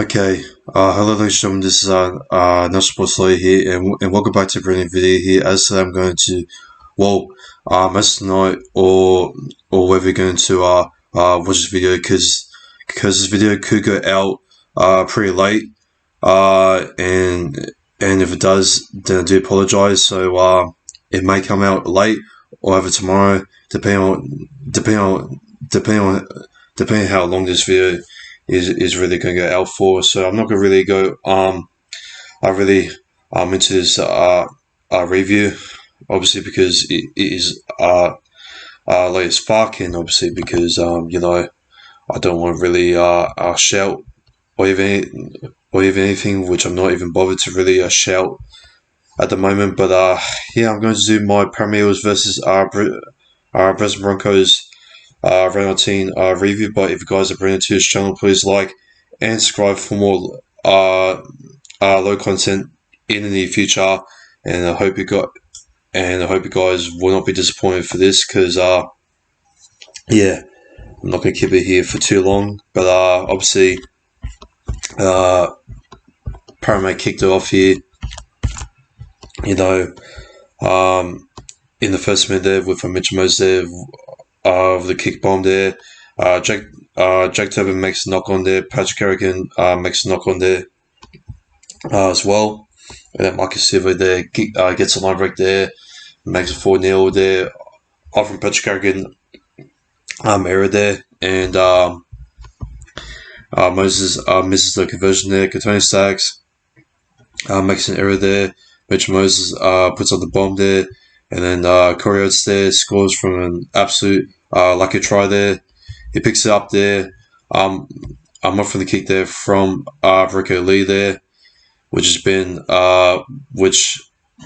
Okay, hello ladies and gentlemen, this is National Sports Lawyer here, and welcome back to a brand new video here. As today I'm going to, as tonight or whether you're going to watch this video because this video could go out pretty late, and if it does, then I do apologize. So it may come out late or either tomorrow, depending on how long this video is really going to go out for. So I'm not going to really go into this review, obviously because it is late as fuck, and obviously because I don't want to really shout or even anything, which I'm not even bothered to really shout at the moment. But I'm going to do my Premiership versus Brisbane Broncos round 19 review. But if you guys are brand new to this channel, please like and subscribe for more low content in the near future. And I hope you guys will not be disappointed for this, because I'm not going to keep it here for too long. But obviously Parramatta kicked it off here, in the first minute there with a Mitch Moses there of the kick bomb there. Jack Tobin makes a knock on there. Patrick Carrigan makes a knock on there as well. And then Marcus Silva there gets a line break there, makes a 4-0 there. Off from Patrick Carrigan error there, and Moses misses the conversion there. Katoni Staggs makes an error there. Mitch Moses puts on the bomb there, and then Corey Oates there scores from an absolute lucky try there. He picks it up there. I'm up from the kick there from Rico Lee there, which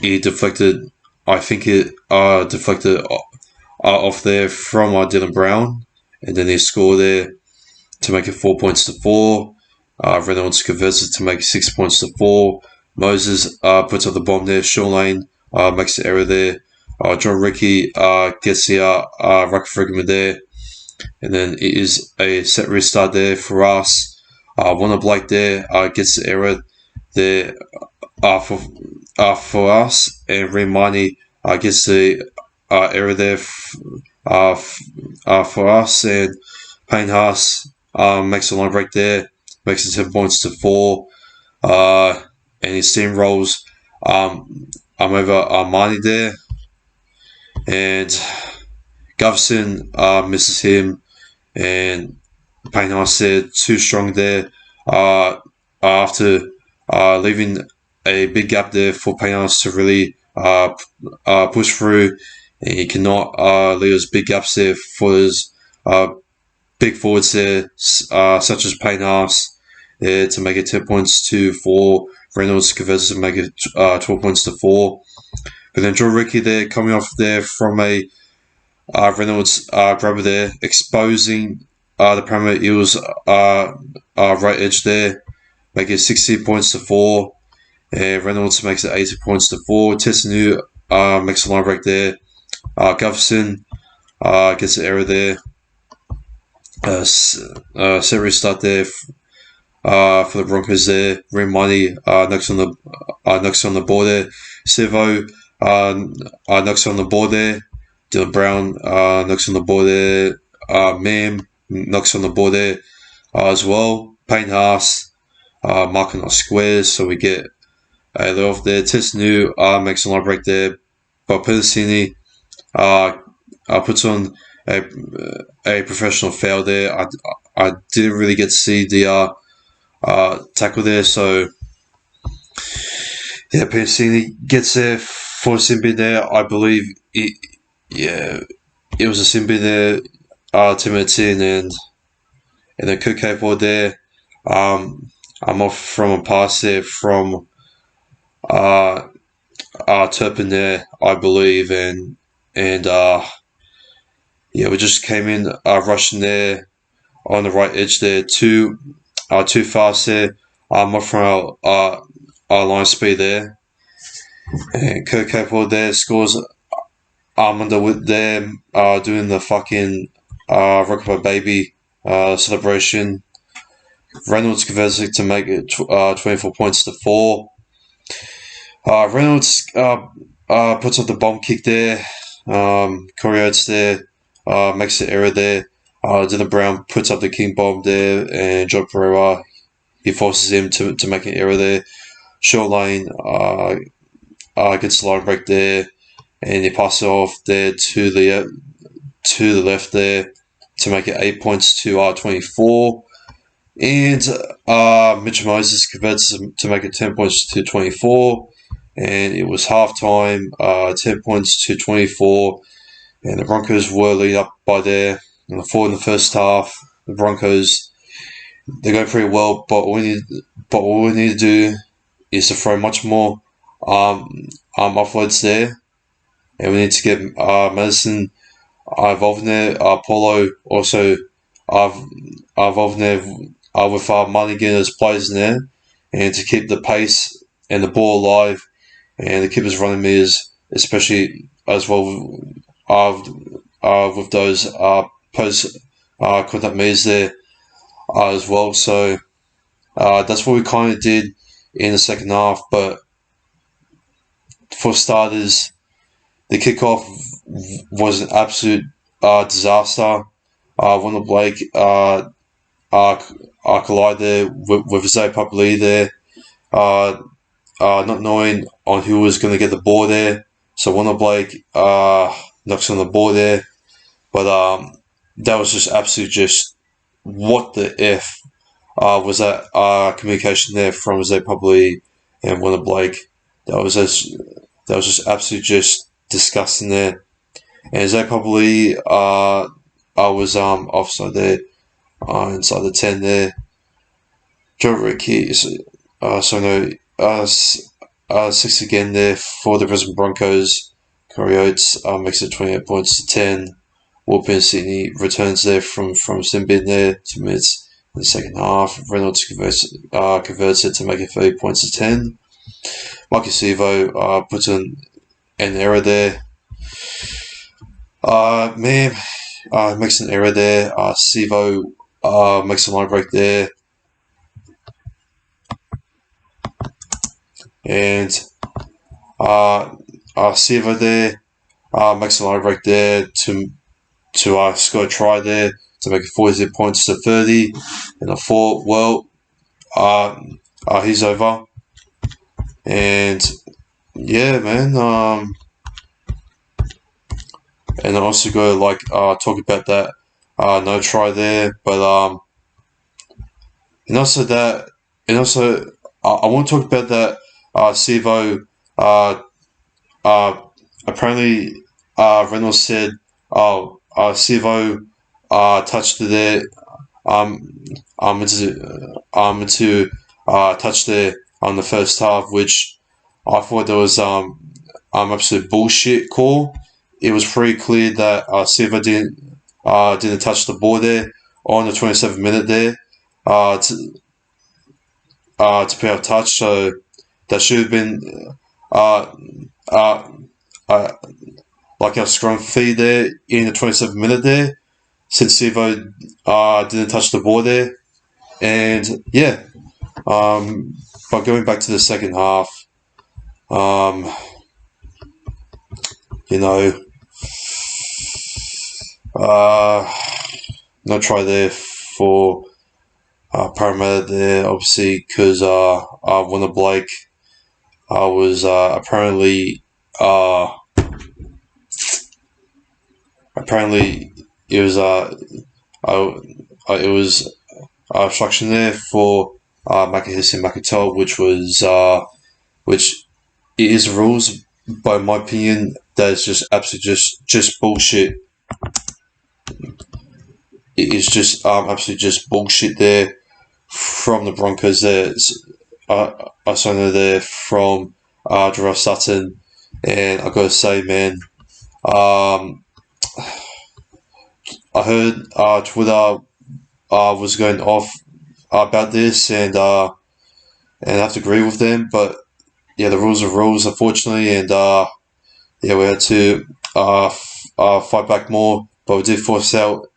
he deflected. I think it deflected off there from Dylan Brown, and then he scored there to make it 4 points to 4. Reynolds converts it to make it 6 points to 4. Moses puts up the bomb there. Sean Lane makes the error there. John Ricky gets the ruck fragment there, and then it is a set restart there for us. Warner Blake there gets the error there for us, and Remani gets the error there for us, and Payne Haas makes a line break there, makes it 10 points to 4, and he steamrolls over Marnie there, and Govison misses him, and Payne Haas there too strong there after leaving a big gap there for Payne Haas to really push through, and he cannot leave those big gaps there for his big forwards there, such as Payne Haas there, to make it 10 points to 4. Reynolds converts to make it 12 points to 4. But then Joe Ricky there coming off there from a Reynolds grabber there, exposing the Parramatta Eels right edge there, make it 16 points to 4. And Reynolds makes it 80 points to 4. Tessanu makes a line break there. Govison gets the error there. Set restart there for the Broncos there. Money knocks on the ball there. Sivo knocks on the ball there. Dylan Brown knocks on the ball there. Mam knocks on the ball there as well. Payne Haas marking our squares, so we get a little off there. Tessanu makes a line break there, but Pedicini puts on a professional foul there. I didn't really get to see the tackle there, so Pedicini gets there for a sin bin there. I believe it was a sin bin there 2 minutes in, and then Cook Capewell there. I'm off from a pass there from Turpin there, I believe, and we just came in rushing there on the right edge there, too fast there. I'm off from our line speed there, and Kirk Capewell there scores under with them doing the fucking Rockabye Baby celebration. Reynolds converts it to make it 24 points to 4. Reynolds puts up the bomb kick there. Coyotes there makes the error there. Dylan Brown puts up the king bomb there, and John Pereira, he forces him to make an error there. Short lane gets the line break there, and he passes it off there to the left there to make it 8 points to 24. And Mitch Moses converts to make it 10 points to 24. And it was halftime, 10 points to 24. And the Broncos were lead up by there. In the first half, the Broncos, they go pretty well, but what we need to do is to throw much more offloads there. And we need to get Madison involved in there. Paulo also involved in there with Mulligan as players in there. And to keep the pace and the ball alive. And the keepers running meters, especially as well with those post contact meters there as well. So that's what we kind of did in the second half. But for starters, the kickoff was an absolute disaster. Wendell Blake collide there with Zay Papali there. Not knowing on who was going to get the ball there. So Wendell Blake knocks on the ball there. But that was just absolutely just what the F was that communication there from Zay Papali and Wendell Blake. That was just absolutely just disgusting there. And Zay Papali was offside there inside the 10 there. Joe Ricky, no, 6 again there for the Brisbane Broncos. Coyotes makes it 28 points to 10. Wolpen Sydney returns there from sin bin there 2 minutes in the second half. Reynolds converts it to make it 30 points to 10. Mikey Sivo puts in an error there. Makes an error there. Sivo makes a line break there. And Sivo there makes a line break there to score a try there to make it 40 points to 30. And I thought, well, he's over. And yeah, man. And I also go talk about that no try there, but and also I want to talk about that Sivo. Apparently, Reynolds said, Sivo touched there into touch there on the first half, which I thought there was absolute bullshit call. It was pretty clear that Sivo didn't touch the ball there on the 27th minute there to be able to touch. So that should have been like our scrum feed there in the 27th minute there, since Sivo didn't touch the ball there. And yeah, but going back to the second half, no try there for Parramatta there, obviously, because Wendell Blake was apparently it was obstruction there for Makahisi Makato, which it is rules, but in my opinion, that is just absolutely just bullshit. It is just absolutely just bullshit there from the Broncos there. I saw there from Jarrell Sutton, and I gotta say, man, I heard Twitter was going off about this, and I have to agree with them. But yeah, the rules are rules, unfortunately, and yeah, we had to fight back more, but we did force out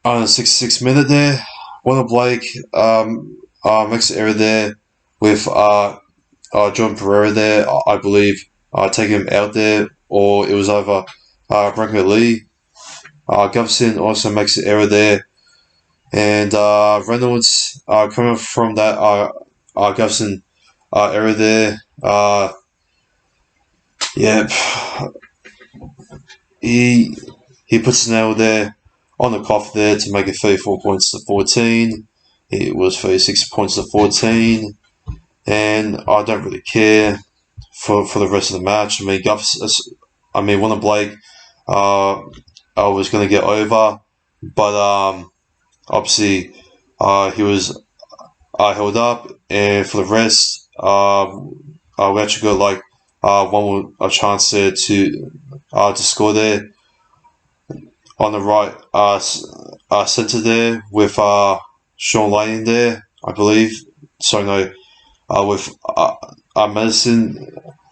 on the 66th minute there, Warner Blake makes an error there with John Pereira there, I believe, taking him out there, or it was over Branko Lee. Gutherson also makes an error there, and Reynolds coming from that Gutherson error there. Yeah, he he puts a nail there on the coffin there to make it 34 points to 14. It was 36 points to 14, and I don't really care for the rest of the match. Warner Blake, I was going to get over, but obviously he was held up, and for the rest, we actually got like one more a chance there to score there on the right centre there with Sean Lane there, I believe. So no, with Madison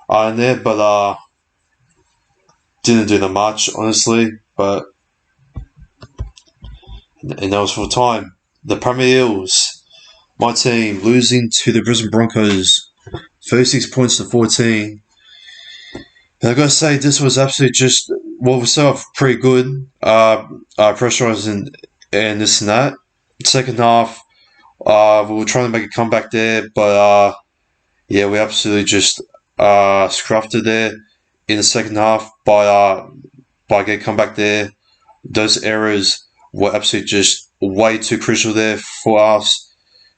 in there, but didn't do that much honestly. But and that was for time. The Premier Eels, my team, losing to the Brisbane Broncos, 36 points to 14. And I gotta say, this was absolutely just we started off pretty good, pressurizing and this and that. Second half, we were trying to make a comeback there, but yeah, we absolutely just scruffed it there in the second half by getting comeback there. Those errors were absolutely just way too crucial there for us,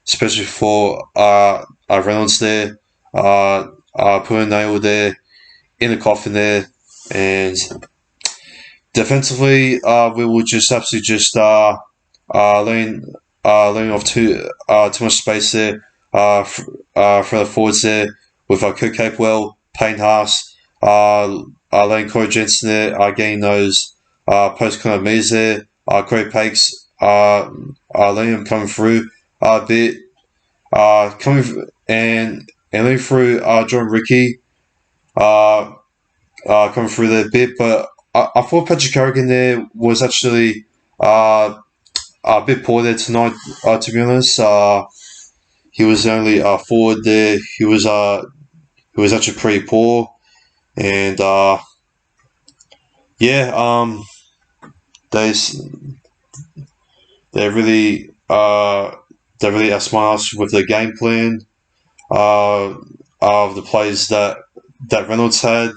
especially for Reynolds there, putting a nail there in the coffin there, and defensively, we will just absolutely just laying off too much space there for the forwards there with Kirk Capewell, Payne Haas, laying Corey Jensen there, getting those post kind of me's there, Corey Pakes, letting him come through a bit, coming and letting through John Ricky, coming through there a bit, but I thought Patrick Carrigan there was actually a bit poor there tonight. To be honest, he was only forward there. He was actually pretty poor, and yeah, they they really they really outsmart us with the game plan of the plays that Reynolds had,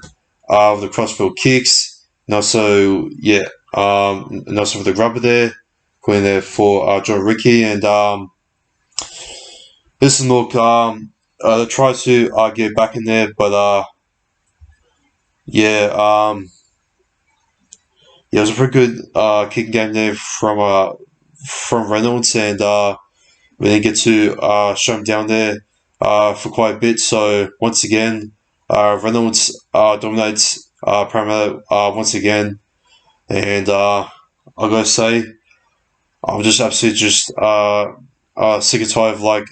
with the crossfield kicks, and also and also with the rubber there, going there for John Ricky, and listen, look, they try to get back in there, but yeah, yeah, it was a pretty good kicking game there from Reynolds, and we didn't get to shut him down there for quite a bit. So once again, Reynolds dominates Parramatta once again, and I gotta say, I'm just absolutely just sick and tired of like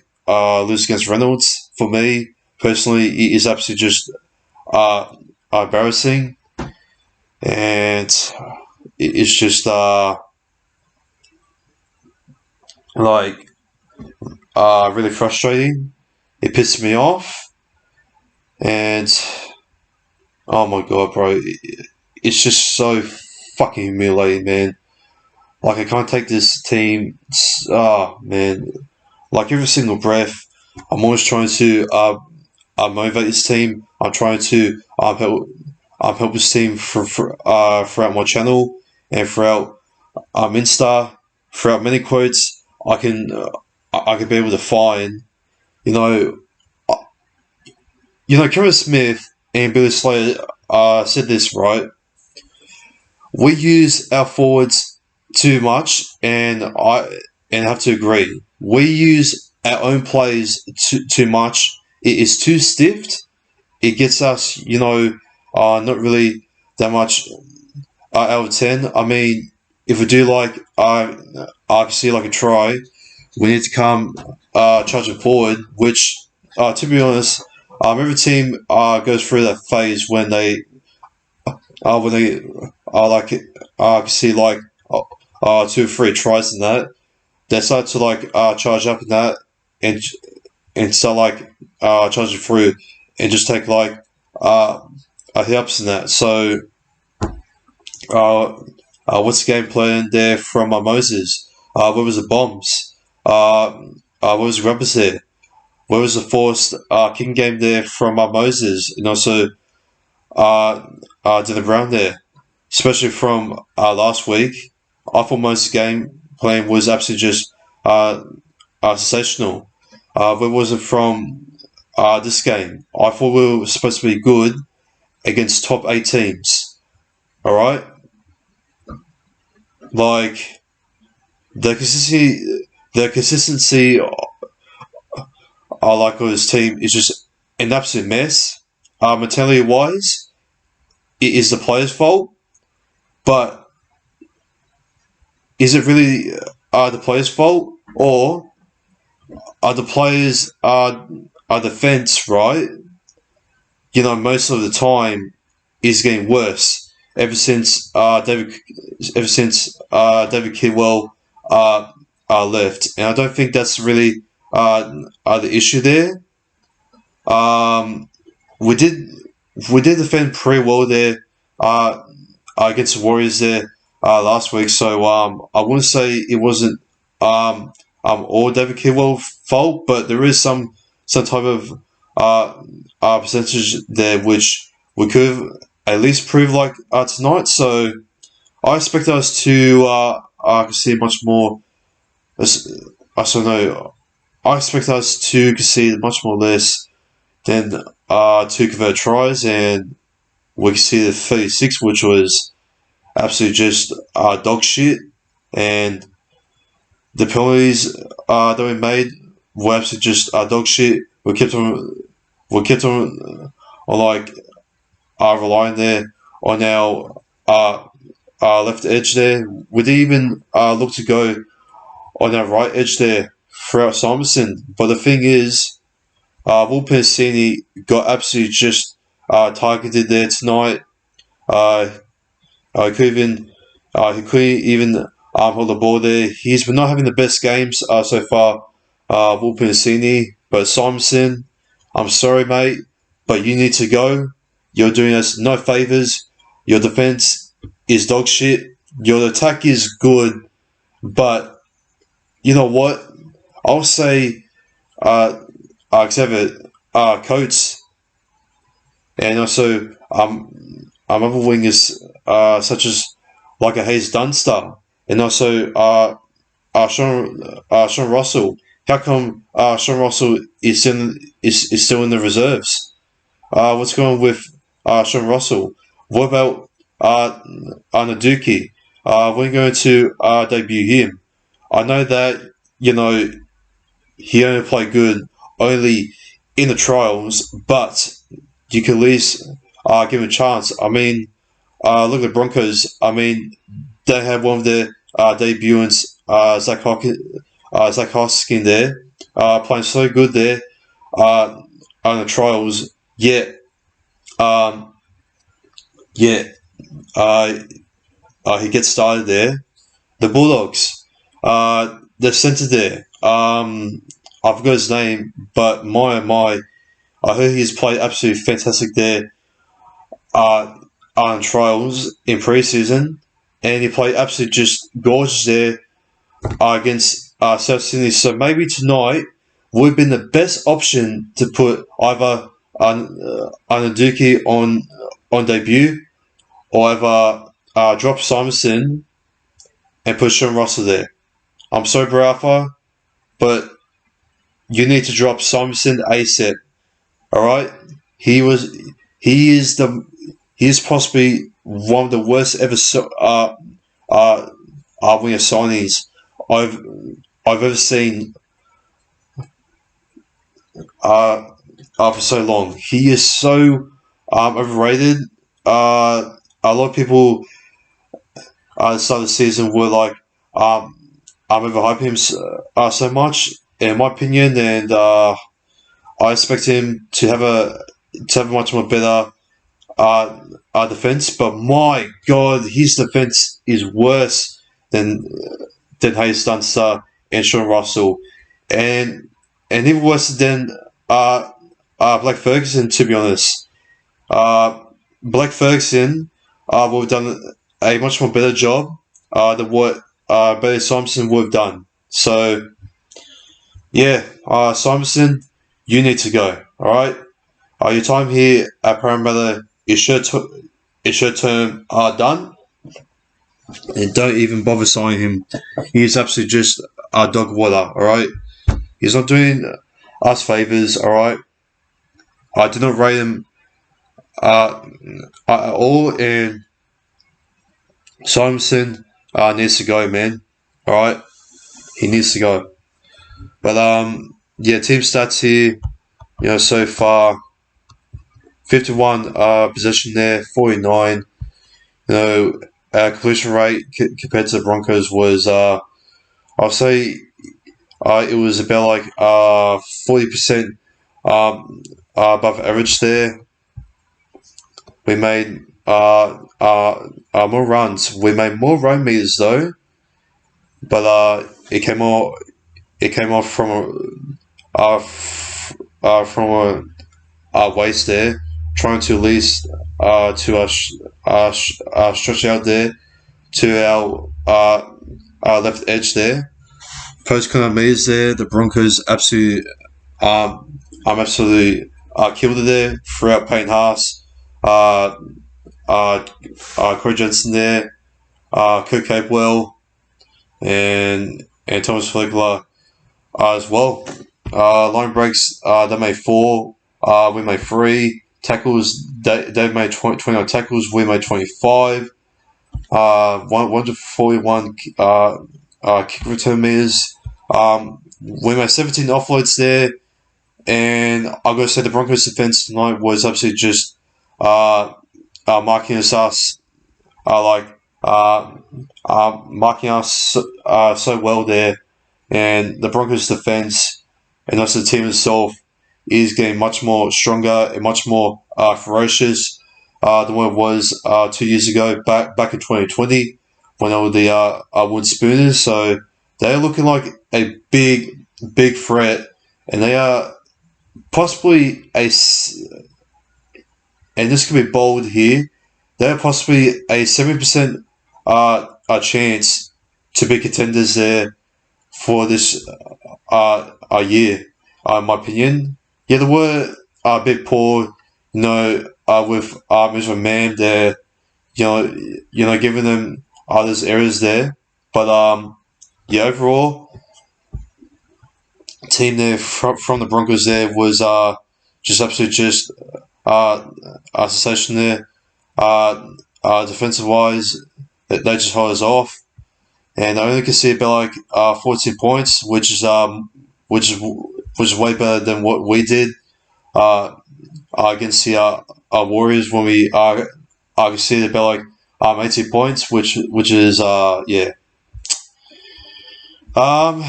losing against Reynolds. For me personally, it is absolutely just embarrassing, and it's just like really frustrating. It pisses me off, and oh my god, bro, it's just so fucking humiliating, man. Like I can't take this team. Oh man, like every single breath, I'm always trying to motivate this team. I'm trying to help this team throughout my channel and throughout Insta, throughout many quotes I can be able to find. You know, Kevin Smith and Billy Slater said this right. We use our forwards too much, and I have to agree. We use our own plays too much. It is too stiff. It gets us, not really that much out of 10. I mean, if we do like I see like a try, we need to come charging forward. Which, to be honest, every team goes through that phase when they like see like 2 or 3 tries in that, they start to like charge up in that and start like charging through and just take like hit ups in that. So what's the game plan there from Moses? Where was the bombs? Where was the rubbers there? Where was the forced kicking game there from Moses? And also Dylan Brown there, especially from last week. I thought Moses' game plan was absolutely just sensational. Where was it from this game? I thought we were supposed to be good against top 8 teams. All right, like the consistency. I like of his team is just an absolute mess. Mentality wise, it is the players' fault, but is it really the players' fault, or are the players are defense right? Most of the time is getting worse ever since David Kidwell left, and I don't think that's really the issue there. We did defend pretty well there against the Warriors there last week, so I wouldn't say it wasn't all David Kidwell's fault, but there is some type of percentage there which we could have at least proved like tonight. So I expect us to see much more. I don't know. I expect us to concede much more less than 2 converted tries, and we conceded 36, which was absolutely just dog shit. And the penalties that we made were absolutely just dog shit. We kept on like relying there on our left edge there. We didn't even look to go on our right edge there throughout Simonson. But the thing is, Will Pensini got absolutely just targeted there tonight. He couldn't even hold the ball there. He's been not having the best games so far, Will Pensini. But Simonson, I'm sorry, mate, but you need to go. You're doing us no favours. Your defence is dog shit. Your attack is good, but you know what? I'll say Xavier Coates and also other wingers such as like a Hayes Dunster and also Sean Russell. How come Sean Russell is still in the reserves? What's going on with Sean Russell? What about Naduki? We're going to debut him. I know that he only played good only in the trials, but you can at least give him a chance. I mean, look at the Broncos. I mean, they have one of their debutants, Zach Hoskin there, playing so good there on the trials. Yet, yet he gets started there. The Bulldogs, the centre there. I forgot his name, but my, I heard he's played absolutely fantastic there on trials in preseason, and he played absolutely just gorgeous there against South Sydney. So maybe tonight would have been the best option to put either Naduki on debut or either drop Simonson and put Sean Russell there. I'm sorry, Barafa, but you need to drop Simonson ASAP. All right, he is possibly one of the worst ever winger signings I've ever seen for so long. He is so overrated. A lot of people at the start of the season were like, I'm overhyping him so much, in my opinion, and I expect him to have a much more better defense. But my God, his defense is worse than Hayes Dunster and Sean Russell, and even worse than Blake Ferguson. To be honest, Blake Ferguson would have done a much more better job than what Bailey Simonsson would have done. So yeah, Simonsson, you need to go. All right, your time here at Parramatta is short term done, and don't even bother signing him. He's absolutely just dog water. All right, he's not doing us favors. All right, I do not rate him at all, and Simonsson needs to go, man. All right, he needs to go. But yeah, team stats here. So far, 51 possession there, 49. Completion rate compared to the Broncos was I'll say it was about like 40% above average there. We made more runs. We made more run meters though, but it came off from a waist there, trying to at least stretch out there to our left edge there. Post kind of meters there. The Broncos absolutely killed it there throughout Payne Haas, Corey Jensen there, Kirk Capewell, and Thomas Flegler as well. Line breaks, they made 4. We made 3 tackles. They made 29 tackles. We made 25. 141 kick return meters. We made 17 offloads there, and I've got to say the Broncos defense tonight was absolutely just marking us marking us so well there, and the Broncos defense and also the team itself is getting much more stronger and much more ferocious than what it was 2 years ago, back in 2020 when they were the Wood Spooners. So they're looking like a big threat, and they are possibly and this could be bold here, they're possibly a 70% a chance to be contenders there for this year, in my opinion. Yeah, they were a bit poor, with Mr. Man there, giving them others errors there. But yeah, overall, team there from the Broncos there was just absolutely just a sensation there. Defensive wise, they just held us off, and I only can see about like 14 points, which is way better than what we did against the Warriors when we conceded about like 18 points, which is yeah. But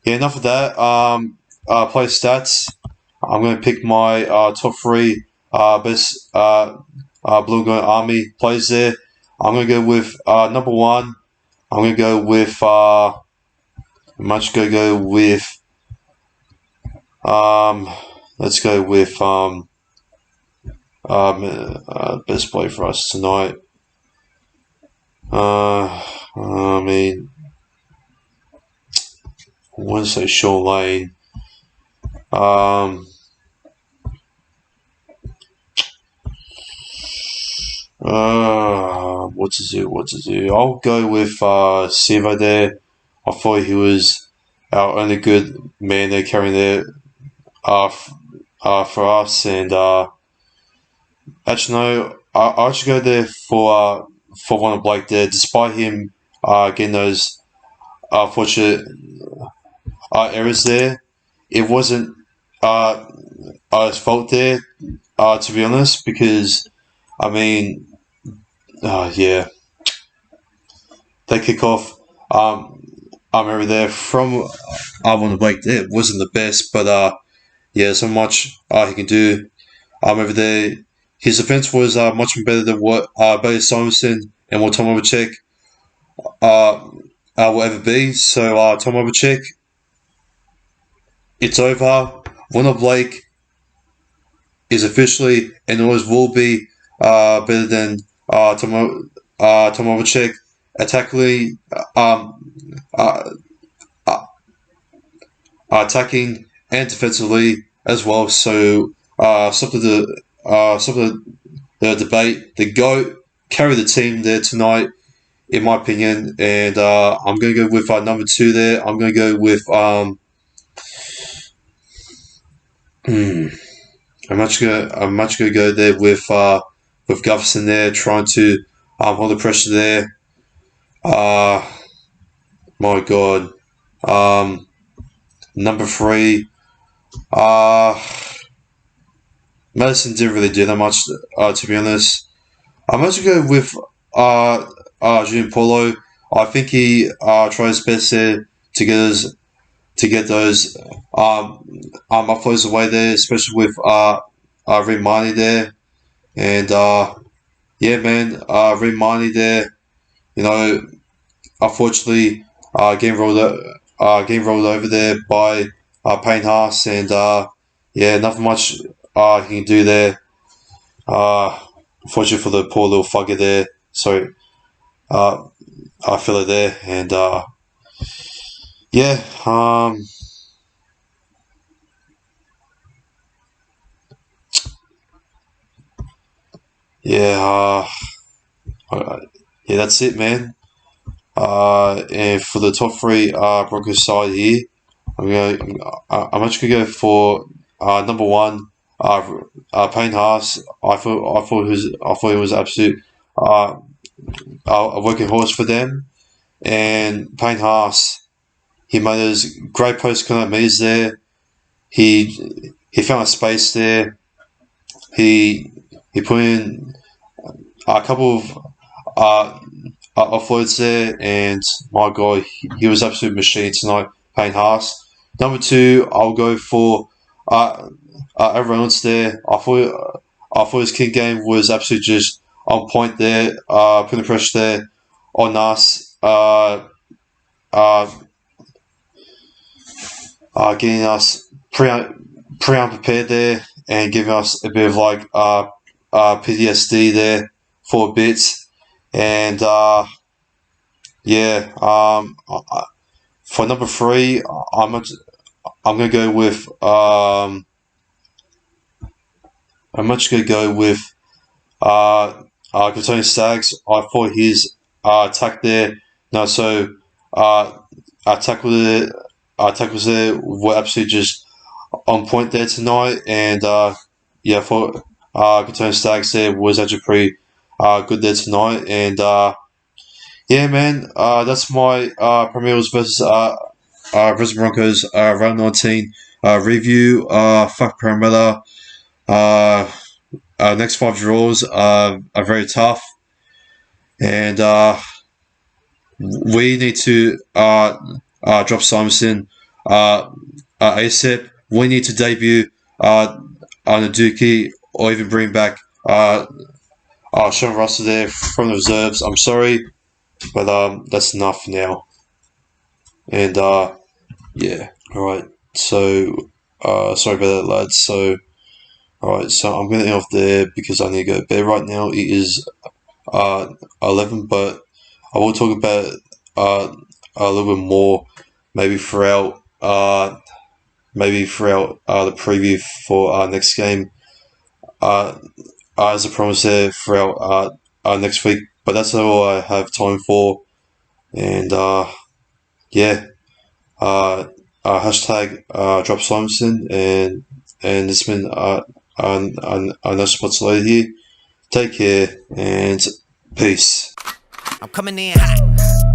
yeah, enough of that. Play stats. I'm going to pick my top 3 best Blue Going Army players there. I'm going to go with number 1. I'm going to go with let's go with best play for us tonight. I mean, I want to say Sean Lane. What to do? I'll go with Sivo there. I thought he was our only good man there carrying there for us, and actually no, I should go there for one of Blake there, despite him getting those unfortunate errors there. It wasn't his fault there, to be honest, because I mean, yeah, they kick off. I remember there from one of Blake there. It wasn't the best, but yeah, so much he can do. Over there, his defense was much better than what Bailey Simonsson and what Tom Overcheck will ever be. So, Tom Overcheck, it's over. Warner Blake is officially and always will be better than Tom Overcheck. Attacking, attacking and defensively as well. So, stop the debate. The GOAT carry the team there tonight, in my opinion. And I'm going to go with number 2 there. I'm going to go with I'm much gonna go there with Gutherson there, trying to hold the pressure there. My God. Number 3. Madison didn't really do that much, to be honest. I'm going to go with Julian Paulo. I think he tried his best there to get those uploads away there, especially with Red Marnie there. And yeah, man, Red Marnie there, you know, unfortunately getting rolled over there by Payne Haas, and yeah, nothing much he can do there. Unfortunately for the poor little fugger there. Sorry, filler there, and yeah, yeah, yeah, that's it, man. And for the top 3 Broncos side here, I'm actually gonna go for number 1, Payne Haas. I thought he was absolute a working horse for them. And Payne Haas, he made those great post contact meters there. He found a space there. He put in a couple of offloads there, and my God, he was absolute machine tonight. Payne Haas. Number 2, I'll go for Aaron Reynolds there. I thought his kick game was absolutely just on point there, putting the pressure there on us, getting us pre unprepared there, and giving us a bit of like PTSD there for a bit. And yeah, for number 3, I'm gonna go with I'm much gonna go with Katoni Staggs. I thought his attack there, no, so tackles there were absolutely just on point there tonight, and yeah, I thought Katoni Staggs there was actually pretty good there tonight, and yeah, man, that's my Premiership versus Brisbane Broncos round 19 review. Fuck Parramatta. Next 5 draws are very tough, and we need to drop Simonson ASAP. We need to debut Naduki, or even bring back Sean Russell there from the reserves. I'm sorry, but that's enough now. And yeah, all right. So sorry about that, lads. So all right, so I'm going to end off there because I need to go to bed right now. It is 11, but I will talk about a little bit more maybe throughout the preview for our next game. As I promised there, throughout next week. But that's all I have time for. And yeah, hashtag drop Simonson, and it's been no spots later here. Take care and peace. I'm coming in hot.